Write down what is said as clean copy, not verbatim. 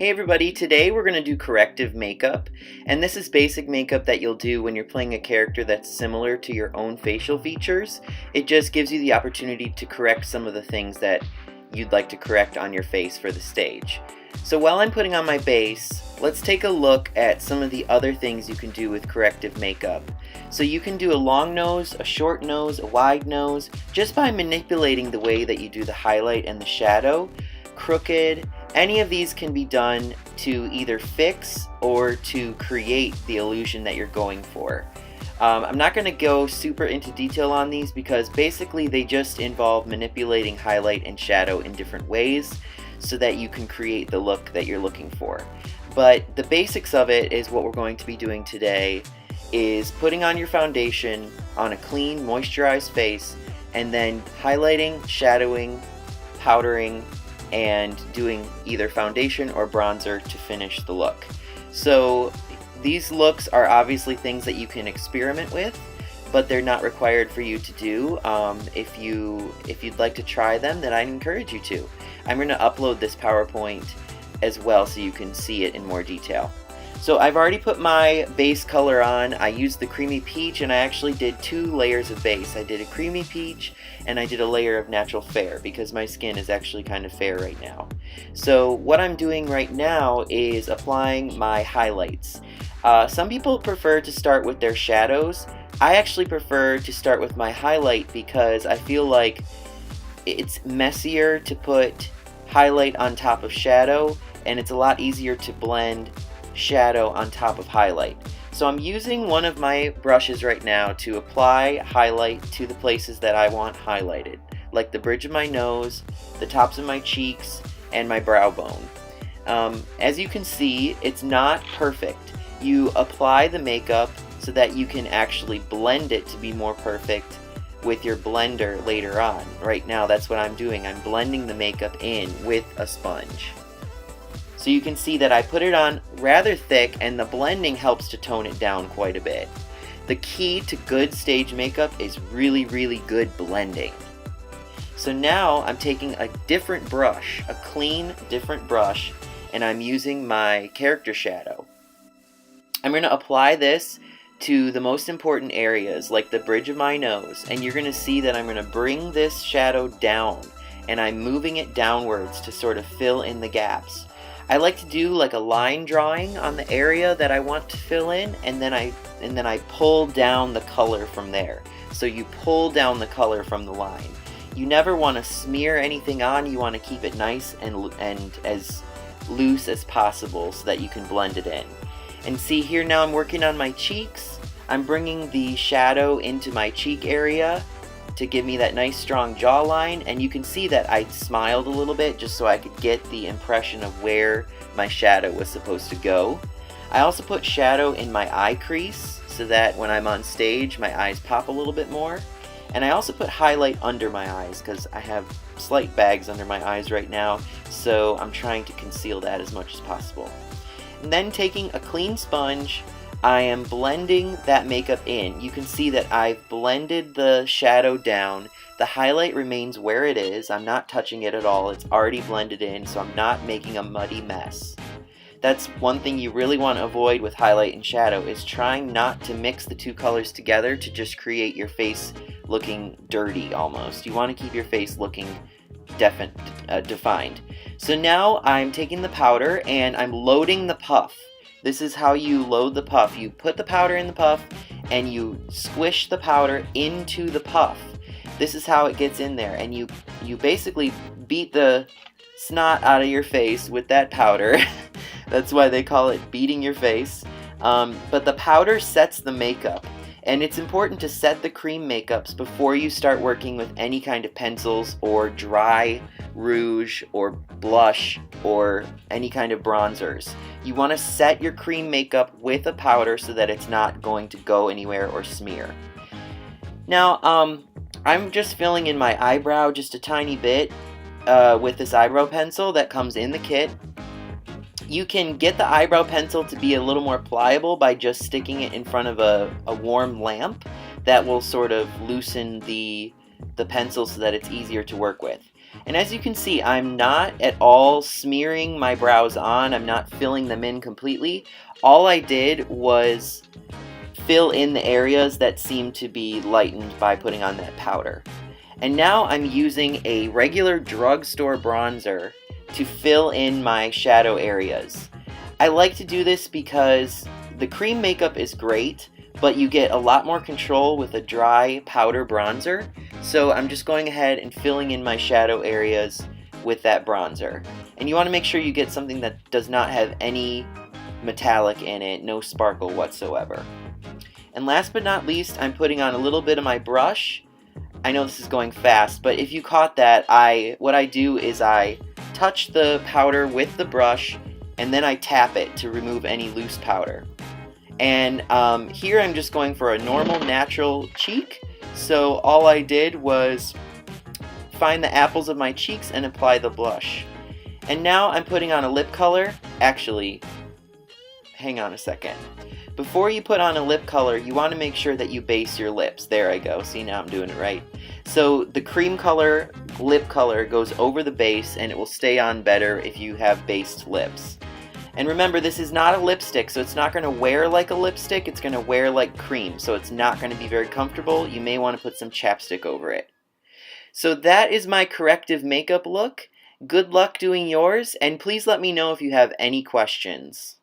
Hey everybody, today we're going to do corrective makeup, and this is basic makeup that you'll do when you're playing a character that's similar to your own facial features. It just gives you the opportunity to correct some of the things that you'd like to correct on your face for the stage. So while I'm putting on my base, let's take a look at some of the other things you can do with corrective makeup. So you can do a long nose, a short nose, a wide nose, just by manipulating the way that you do the highlight and the shadow. Crooked, any of these can be done to either fix or to create the illusion that you're going for. I'm not going to go super into detail on these because basically they just involve manipulating highlight and shadow in different ways so that you can create the look that you're looking for. But the basics of it is what we're going to be doing today is putting on your foundation on a clean, moisturized face and then highlighting, shadowing, powdering, and doing either foundation or bronzer to finish the look. So these looks are obviously things that you can experiment with, but they're not required for you to do. If you'd like to try them, then I'd encourage you to. I'm going to upload this PowerPoint as well so you can see it in more detail. So I've already put my base color on. I used the creamy peach and I actually did 2 layers of base. I did a creamy peach and I did a layer of natural fair because my skin is actually kind of fair right now. So what I'm doing right now is applying my highlights. Some people prefer to start with their shadows. I actually prefer to start with my highlight because I feel like it's messier to put highlight on top of shadow and it's a lot easier to blend shadow on top of highlight. So I'm using one of my brushes right now to apply highlight to the places that I want highlighted, like the bridge of my nose, the tops of my cheeks, and my brow bone. As you can see, it's not perfect. You apply the makeup so that you can actually blend it to be more perfect with your blender later on. Right now that's what I'm doing. I'm blending the makeup in with a sponge. So you can see that I put it on rather thick and the blending helps to tone it down quite a bit. The key to good stage makeup is really good blending. So now I'm taking a different brush, a clean different brush, and I'm using my character shadow. I'm going to apply this to the most important areas like the bridge of my nose, and you're going to see that I'm going to bring this shadow down and I'm moving it downwards to sort of fill in the gaps. I like to do like a line drawing on the area that I want to fill in, and then I pull down the color from there. So you pull down the color from the line. You never want to smear anything on. You want to keep it nice and as loose as possible so that you can blend it in. And see here now I'm working on my cheeks. I'm bringing the shadow into my cheek area to give me that nice strong jawline, and you can see that I smiled a little bit just so I could get the impression of where my shadow was supposed to go. I also put shadow in my eye crease so that when I'm on stage my eyes pop a little bit more, and I also put highlight under my eyes because I have slight bags under my eyes right now, so I'm trying to conceal that as much as possible. And then taking a clean sponge, I am blending that makeup in. You can see that I've blended the shadow down. The highlight remains where it is. I'm not touching it at all. It's already blended in, so I'm not making a muddy mess. That's one thing you really want to avoid with highlight and shadow, is trying not to mix the 2 colors together to just create your face looking dirty almost. You want to keep your face looking defined. So now I'm taking the powder and I'm loading the puff. This is how you load the puff. You put the powder in the puff and you squish the powder into the puff. This is how it gets in there, and you basically beat the snot out of your face with that powder. That's why they call it beating your face. But the powder sets the makeup, and it's important to set the cream makeups before you start working with any kind of pencils or dry rouge or blush or any kind of bronzers. You want to set your cream makeup with a powder so that it's not going to go anywhere or smear. Now, I'm just filling in my eyebrow just a tiny bit with this eyebrow pencil that comes in the kit. You can get the eyebrow pencil to be a little more pliable by just sticking it in front of a warm lamp. That will sort of loosen the pencil so that it's easier to work with. And as you can see, I'm not at all smearing my brows on. I'm not filling them in completely. All I did was fill in the areas that seem to be lightened by putting on that powder. And now I'm using a regular drugstore bronzer to fill in my shadow areas. I like to do this because the cream makeup is great, but you get a lot more control with a dry powder bronzer. So I'm just going ahead and filling in my shadow areas with that bronzer. And you want to make sure you get something that does not have any metallic in it, no sparkle whatsoever. And last but not least, I'm putting on a little bit of my brush. I know this is going fast, but if you caught that, what I do is I touch the powder with the brush and then I tap it to remove any loose powder. And here I'm just going for a normal natural cheek. So all I did was find the apples of my cheeks and apply the blush. And now I'm putting on a lip color. Actually, hang on a second. Before you put on a lip color, you want to make sure that you base your lips. There I go. See, now I'm doing it right. So the cream color, lip color goes over the base and it will stay on better if you have based lips. And remember, this is not a lipstick, so it's not going to wear like a lipstick, it's going to wear like cream, so it's not going to be very comfortable. You may want to put some chapstick over it. So that is my corrective makeup look. Good luck doing yours, and please let me know if you have any questions.